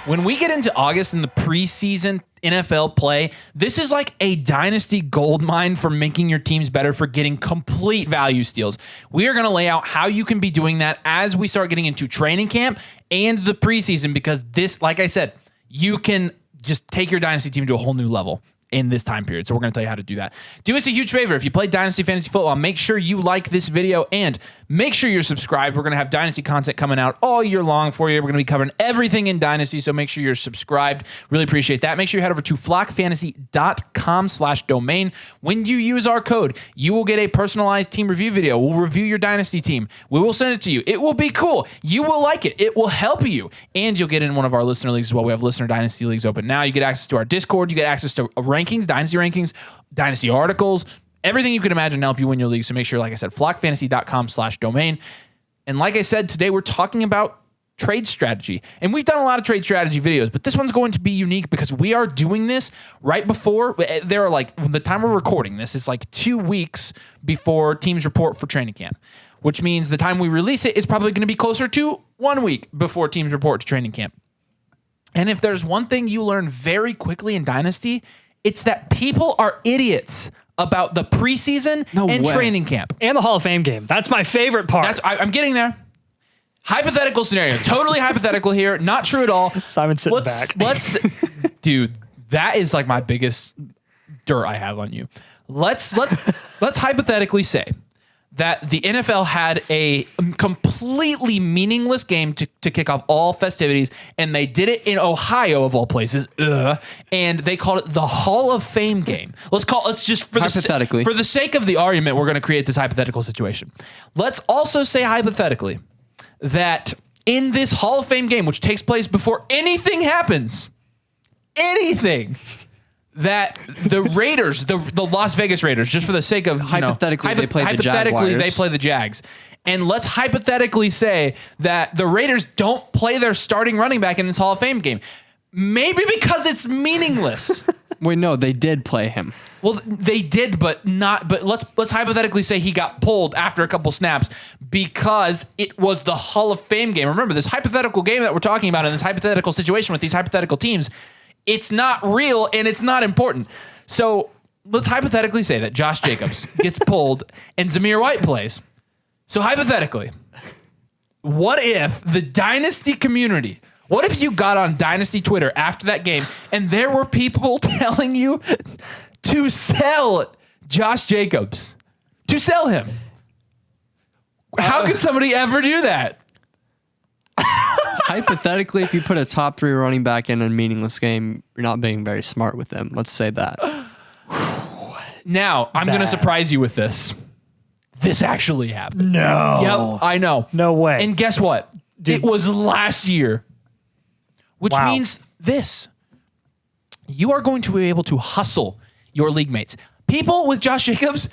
When we get into August in the preseason NFL play, this is like a dynasty gold mine for making your teams better, for getting complete value steals. We are going to lay out how you can be doing that as we start getting into training camp and the preseason, because this, like I said, you can just take your dynasty team to a whole new level in this time period. So we're going to tell you how to do that. Do us a huge favor. If you play Dynasty Fantasy Football, make sure you like this video and make sure you're subscribed. We're going to have Dynasty content coming out all year long for you. We're going to be covering everything in Dynasty, so make sure you're subscribed. Really appreciate that. Make sure you head over to flockfantasy.com/domain. When you use our code, you will get a personalized team review video. We'll review your Dynasty team. We will send it to you. It will be cool. You will like it. It will help you. And you'll get in one of our listener leagues as well. We have listener Dynasty leagues open now. You get access to our Discord. You get access to rankings, Dynasty articles, everything you can imagine to help you win your league. So make sure, like I said, flockfantasy.com/domain. And like I said, today we're talking about trade strategy. And we've done a lot of trade strategy videos, but this one's going to be unique because we are doing this right before, there are like, the time we're recording this is like 2 weeks before teams report for training camp, which means the time we release it is probably going to be closer to 1 week before teams report to training camp. And if there's one thing you learn very quickly in Dynasty, it's that people are idiots about the preseason and training camp. And the Hall of Fame game. That's my favorite part. I'm getting there. Hypothetical scenario. Totally hypothetical here. Not true at all. Simon's sitting back. Dude, that is like my biggest dirt I have on you. Let's hypothetically say that the NFL had a completely meaningless game to kick off all festivities, and they did it in Ohio of all places, and they called it the Hall of Fame game. Let's just for the sake of the argument, we're going to create this hypothetical situation. Let's also say hypothetically that in this Hall of Fame game, which takes place before anything happens, that the Raiders, the Las Vegas Raiders, just for the sake of hypothetically, they play the Jags. And let's hypothetically say that the Raiders don't play their starting running back in this Hall of Fame game. Maybe because it's meaningless. Wait, no, they did play him. Well, they did, but not. But let's hypothetically say he got pulled after a couple snaps because it was the Hall of Fame game. Remember, this hypothetical game that we're talking about in this hypothetical situation with these hypothetical teams, it's not real and it's not important. So let's hypothetically say that Josh Jacobs gets pulled and Zamir White plays. So hypothetically, what if the Dynasty community, what if you got on Dynasty Twitter after that game and there were people telling you to sell Josh Jacobs, to sell him? How could somebody ever do that? Hypothetically, if you put a top 3 running back in a meaningless game, you're not being very smart with them. Let's say that. Now, I'm going to surprise you with this. This actually happened. No. Yep, I know. No way. And guess what? It was last year, which means this. You are going to be able to hustle your league mates. People with Josh Jacobs...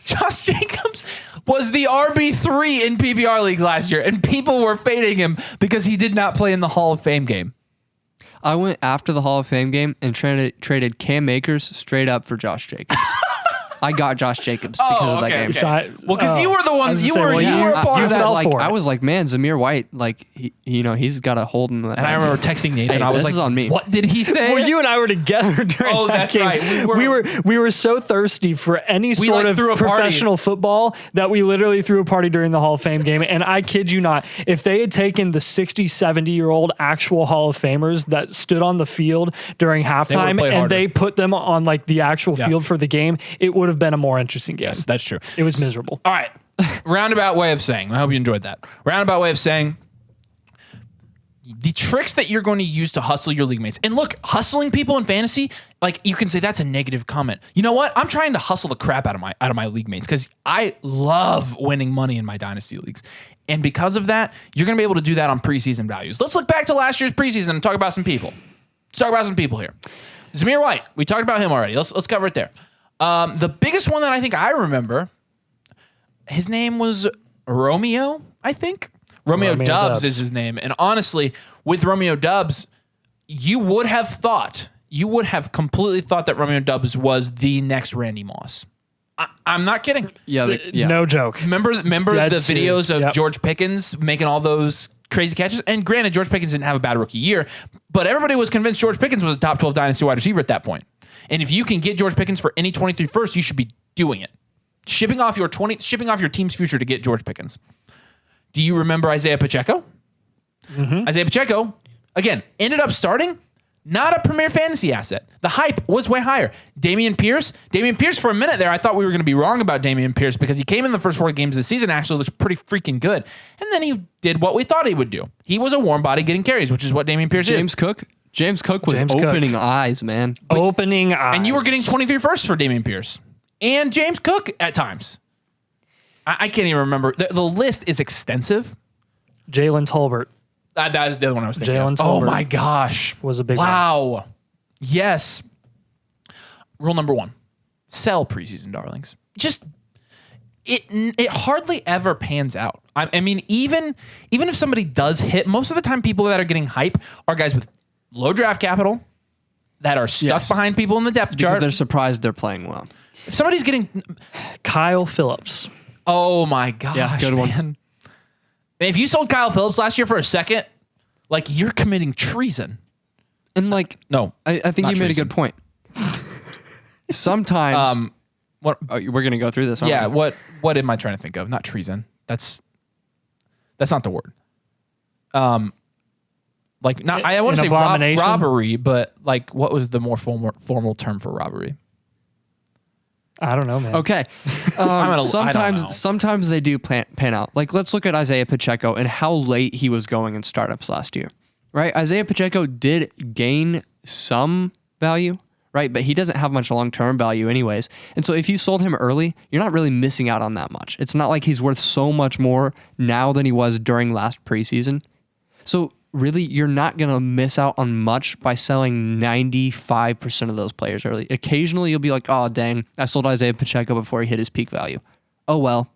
Josh Jacobs was the RB3 in PPR leagues last year, and people were fading him because he did not play in the Hall of Fame game. I went after the Hall of Fame game and traded Cam Akers straight up for Josh Jacobs. I got Josh Jacobs because of that game. Okay. Well, because you were the one, you were part of that. I was like, man, Zamir White, like, he's got a hold in the. And I remember texting Nathan. Hey, I was this like, is on me. What did he say? Well, you and I were together during that game. Right. We were so thirsty for any sort of professional football that we literally threw a party during the Hall of Fame game. And I kid you not, if they had taken the 60, 70-year-old actual Hall of Famers that stood on the field during halftime and they put them on like the actual field for the game, it would have been a more interesting game. Yes, that's true. It was miserable. All right. Roundabout way of saying, I hope you enjoyed that. Roundabout way of saying, the tricks that you're going to use to hustle your league mates. And look, hustling people in fantasy, like you can say that's a negative comment. You know what? I'm trying to hustle the crap out of my league mates because I love winning money in my dynasty leagues. And because of that, you're going to be able to do that on preseason values. Let's look back to last year's preseason and talk about some people. Let's talk about some people here. Zamir White, we talked about him already. Let's cover it there. The biggest one that I think I remember, his name was Romeo, I think. Romeo Doubs is his name. And honestly, with Romeo Doubs, you would have completely thought that Romeo Doubs was the next Randy Moss. I'm not kidding. Yeah. No joke. Remember the videos of George Pickens making all those crazy catches. And granted, George Pickens didn't have a bad rookie year, but everybody was convinced George Pickens was a top 12 dynasty wide receiver at that point. And if you can get George Pickens for any 23 first, you should be doing it. Shipping off your team's future to get George Pickens. Do you remember Isaiah Pacheco? Mm-hmm. Isaiah Pacheco, again, ended up starting. Not a premier fantasy asset. The hype was way higher. Dameon Pierce, for a minute there, I thought we were going to be wrong about Dameon Pierce because he came in the first 4 games of the season, actually looked pretty freaking good. And then he did what we thought he would do. He was a warm body getting carries, which is what Dameon Pierce is. James Cook was opening eyes, man. Opening eyes. And you were getting 23 firsts for Dameon Pierce. And James Cook at times. I can't even remember. The list is extensive. Jalen Tolbert. That is the other one I was thinking. Jalen Tolbert. Oh my gosh. Was a big Wow. one. Yes. Rule number 1. Sell preseason darlings. Just it hardly ever pans out. I mean, even if somebody does hit, most of the time people that are getting hype are guys with low draft capital that are stuck behind people in the depth chart. Because they're surprised they're playing well. If somebody's getting Kyle Phillips. Oh my gosh. Yeah, good one. If you sold Kyle Phillips last year for a second, like you're committing treason. And like, no, I think you made a good point. Sometimes, what we're going to go through this. Yeah. What am I trying to think of? Not treason. That's not the word. Like not, I want to say robbery, but like what was the more formal term for robbery? I don't know, man. Okay. Sometimes they do pan out. Like, let's look at Isaiah Pacheco and how late he was going in startups last year, right? Isaiah Pacheco did gain some value, right? But he doesn't have much long-term value anyways. And so if you sold him early, you're not really missing out on that much. It's not like he's worth so much more now than he was during last preseason. So really, you're not going to miss out on much by selling 95% of those players early. Occasionally, you'll be like, oh, dang, I sold Isaiah Pacheco before he hit his peak value. Oh, well.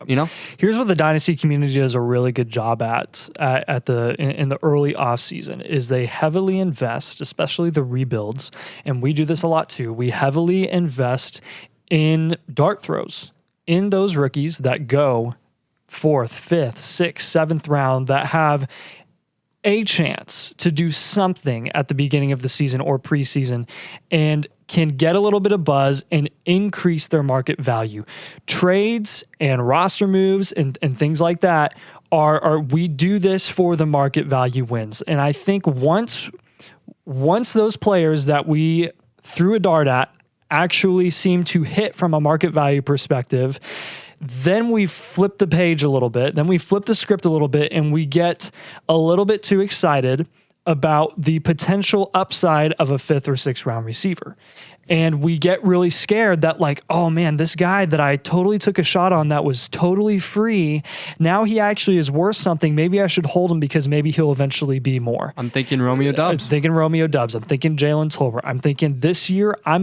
You know? Here's what the Dynasty community does a really good job at in the early offseason is they heavily invest, especially the rebuilds, and we do this a lot too. We heavily invest in dart throws, in those rookies that go 4th, 5th, 6th, 7th round that have a chance to do something at the beginning of the season or preseason and can get a little bit of buzz and increase their market value. Trades and roster moves and things like that are we do this for the market value wins. And I think once those players that we threw a dart at actually seem to hit from a market value perspective, then we flip the page a little bit, then we flip the script a little bit, and we get a little bit too excited about the potential upside of a 5th or 6th round receiver. And we get really scared that like, oh man, this guy that I totally took a shot on that was totally free, now he actually is worth something. Maybe I should hold him because maybe he'll eventually be more. I'm thinking Romeo Doubs. I'm thinking Jalen Tolbert. I'm thinking this year I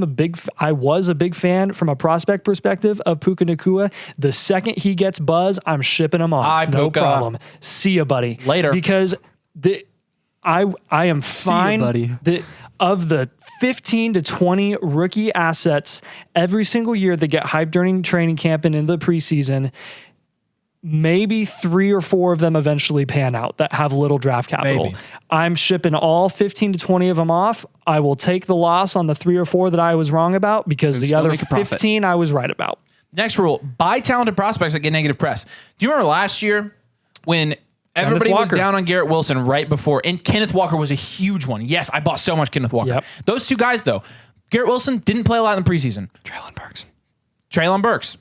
was a big fan from a prospect perspective of Puka Nacua. The second he gets buzz, I'm shipping him off. No problem. See ya, buddy. Later. Because I am fine. See ya, buddy. Of the 15 to 20 rookie assets every single year that get hyped during training camp and in the preseason, maybe 3 or 4 of them eventually pan out that have little draft capital. Maybe. I'm shipping all 15 to 20 of them off. I will take the loss on the 3 or 4 that I was wrong about because the other 15 I was right about. Next rule, buy talented prospects that get negative press. Do you remember last year when everybody was down on Garrett Wilson right before, and Kenneth Walker was a huge one. Yes, I bought so much Kenneth Walker. Yep. Those 2 guys, though, Garrett Wilson didn't play a lot in the preseason. Treylon Burks.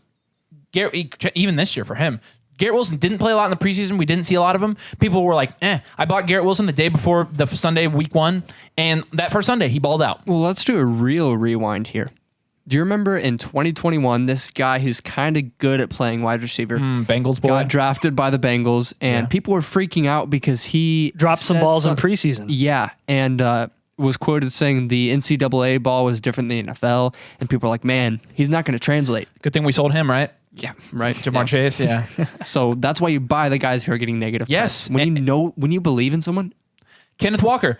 Even this year for him. Garrett Wilson didn't play a lot in the preseason. We didn't see a lot of him. People were like, I bought Garrett Wilson the day before the Sunday of week 1, and that first Sunday, he balled out. Well, let's do a real rewind here. Do you remember in 2021, this guy who's kind of good at playing wide receiver Bengals boy got drafted by the Bengals, and people were freaking out because he dropped some balls in preseason. Yeah, and was quoted saying the NCAA ball was different than the NFL, and people were like, man, he's not going to translate. Good thing we sold him, right? Yeah, right. Jamar Chase, yeah. So that's why you buy the guys who are getting negative. Yes. When you believe in someone. Kenneth Walker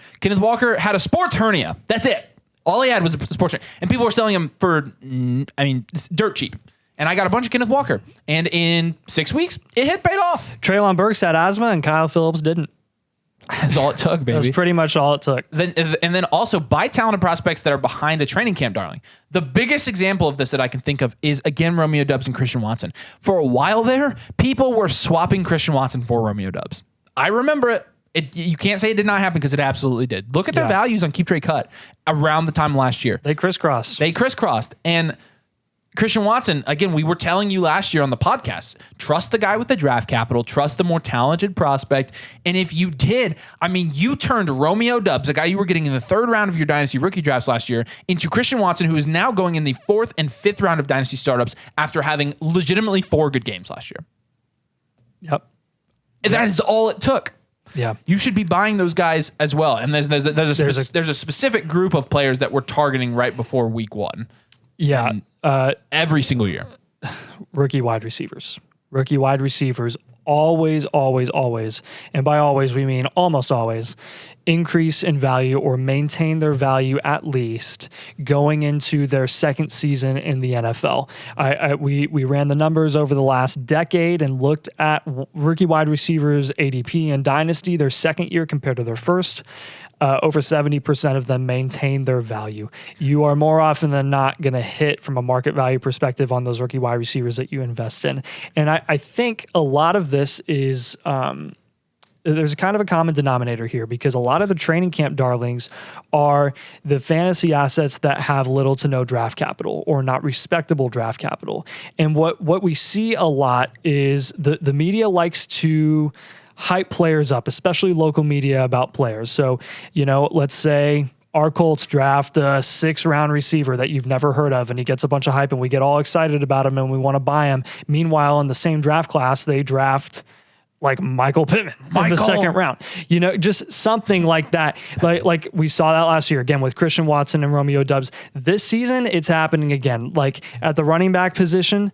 had a sports hernia. That's it. All he had was a sports hernia. And people were selling him for, dirt cheap. And I got a bunch of Kenneth Walker. And in 6 weeks, it had paid off. Treylon Burks had asthma and Kyle Phillips didn't. That's all it took, baby. That's pretty much all it took. And then also buy talented prospects that are behind a training camp, darling. The biggest example of this that I can think of is, again, Romeo Doubs and Christian Watson. For a while there, people were swapping Christian Watson for Romeo Doubs. I remember it. You can't say it did not happen because it absolutely did. Look at their values on Keep Trade Cut around the time last year. They crisscrossed. And Christian Watson, again, we were telling you last year on the podcast, trust the guy with the draft capital, trust the more talented prospect. And if you did, I mean, you turned Romeo Doubs, a guy you were getting in the 3rd round of your Dynasty rookie drafts last year, into Christian Watson, who is now going in the 4th and 5th round of Dynasty startups after having legitimately 4 good games last year. Yep. And that is all it took. Yeah, you should be buying those guys as well. And there's a specific group of players that we're targeting right before week 1. Yeah, every single year. Rookie wide receivers. Always, and by always we mean almost always, increase in value or maintain their value at least going into their 2nd season in the NFL. We ran the numbers over the last decade and looked at rookie wide receivers ADP and Dynasty, their 2nd year compared to their 1st. Over 70% of them maintain their value. You are more often than not going to hit from a market value perspective on those rookie wide receivers that you invest in. And I think a lot of this is there's kind of a common denominator here because a lot of the training camp darlings are the fantasy assets that have little to no draft capital or not respectable draft capital. And what we see a lot is the media likes to hype players up, especially local media about players. So, let's say our Colts draft a 6th round receiver that you've never heard of, and he gets a bunch of hype and we get all excited about him and we want to buy him. Meanwhile, in the same draft class, they draft like Michael Pittman in the 2nd round, just something like that. Like we saw that last year again with Christian Watson and Romeo Doubs. This season, it's happening again. Like at the running back position,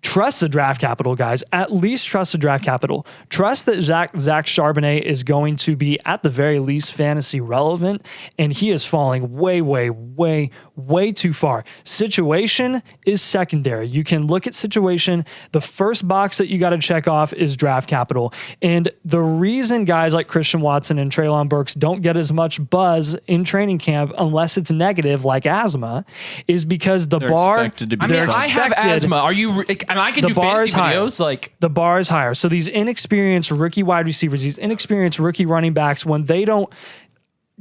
trust the draft capital, guys. At least trust the draft capital. Trust that Zach Charbonnet is going to be, at the very least, fantasy relevant, and he is falling way too far. Situation is secondary. You can look at situation. The first box that you got to check off is draft capital. And the reason guys like Christian Watson and Treylon Burks don't get as much buzz in training camp unless it's negative, like asthma, is because the bar... I have asthma. Are you... And I can do fantasy videos. Like the bar is higher. So these inexperienced rookie wide receivers, these inexperienced rookie running backs, when they don't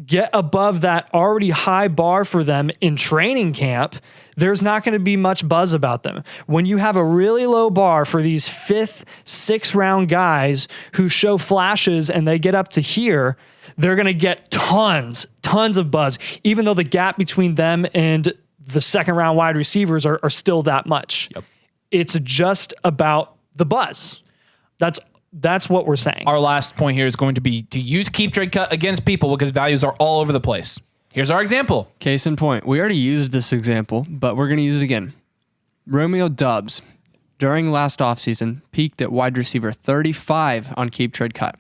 get above that already high bar for them in training camp, there's not going to be much buzz about them. When you have a really low bar for these 5th, 6th round guys who show flashes and they get up to here, they're going to get tons of buzz, even though the gap between them and the 2nd round wide receivers are still that much. Yep. It's just about the buzz. That's what we're saying. Our last point here is going to be to use Keep Trade Cut against people because values are all over the place. Here's our example. Case in point. We already used this example, but we're going to use it again. Romeo Doubs, during last offseason, peaked at wide receiver 35 on Keep Trade Cut.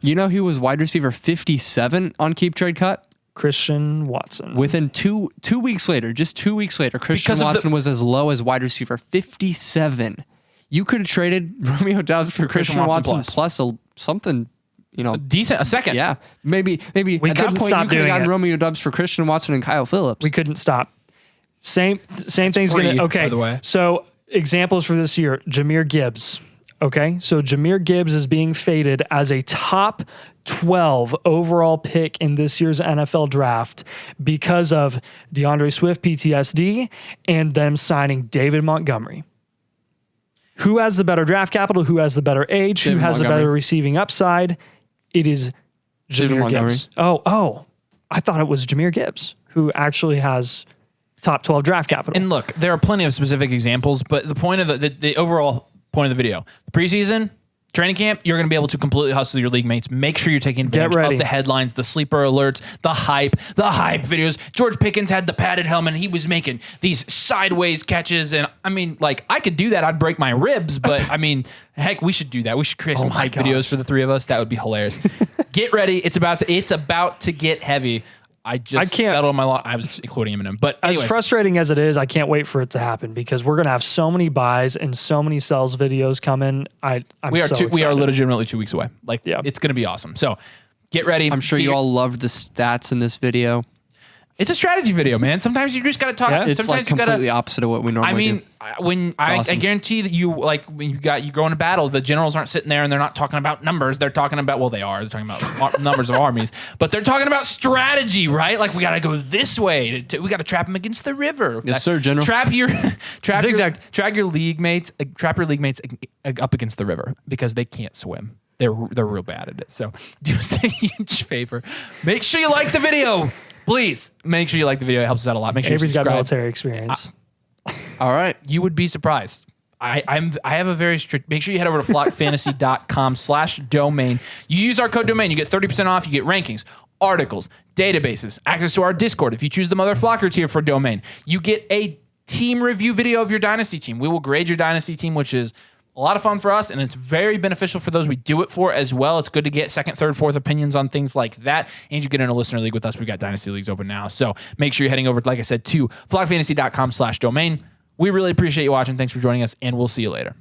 You know who was wide receiver 57 on Keep Trade Cut? Christian Watson. Within two weeks later, just 2 weeks later, Christian Watson was as low as wide receiver 57. You could have traded Romeo Doubs for Christian Watson plus something, decent, a 2nd. Yeah, maybe we at that point you could have gotten Romeo Doubs for Christian Watson and Kyle Phillips. We couldn't stop. Same thing's gonna. Okay, by the way. So examples for this year: Jahmyr Gibbs. Okay, so Jahmyr Gibbs is being faded as a top 12 overall pick in this year's NFL draft because of DeAndre Swift PTSD and them signing David Montgomery. Who has the better draft capital? Who has the better age? Who has the better receiving upside? It is Jahmyr Gibbs. Oh, I thought it was Jahmyr Gibbs who actually has top 12 draft capital. And look, there are plenty of specific examples, but the point of the overall point of the video, the preseason, training camp, you're going to be able to completely hustle your league mates. Make sure you're taking advantage of the headlines, the sleeper alerts, the hype videos. George Pickens had the padded helmet and he was making these sideways catches. And I mean, like, I could do that. I'd break my ribs, but I mean, heck, we should do that. We should create some hype videos for the 3 of us. That would be hilarious. Get ready. It's about to get heavy. I just settled on my lot. I was including him in him. But anyways, as frustrating as it is, I can't wait for it to happen because we're gonna have so many buys and so many sells videos coming. We are legitimately 2 weeks away. Like, it's gonna be awesome. So get ready. I'm sure you all loved the stats in this video. It's a strategy video, man. Sometimes you just got to talk. Yeah, it's sometimes like completely opposite of what we normally do. I guarantee that when you go into battle, the generals aren't sitting there and they're not talking about numbers. They're talking about, well, they are. They're talking about numbers of armies, but they're talking about strategy, right? Like, we got to go this way. We got to trap them against the river. Yes, sir, General. Trap your Zigzag. trap your league mates. Trap your league mates up against the river because they can't swim. They're real bad at it. So do us a huge favor. Make sure you like the video. Please make sure you like the video. It helps us out a lot. Make sure Avery's you subscribe. got military experience. All right. You would be surprised. I have a very strict. Make sure you head over to flockfantasy.com/domain. You use our code domain. You get 30% off. You get rankings, articles, databases, access to our Discord. If you choose the Mother Flocker tier for domain, you get a team review video of your dynasty team. We will grade your dynasty team, which is a lot of fun for us, and it's very beneficial for those we do it for as well. It's good to get second, third, fourth opinions on things like that. And you get in a listener league with us. We've got Dynasty Leagues open now. So make sure you're heading over, like I said, to flockfantasy.com/domain. We really appreciate you watching. Thanks for joining us, and we'll see you later.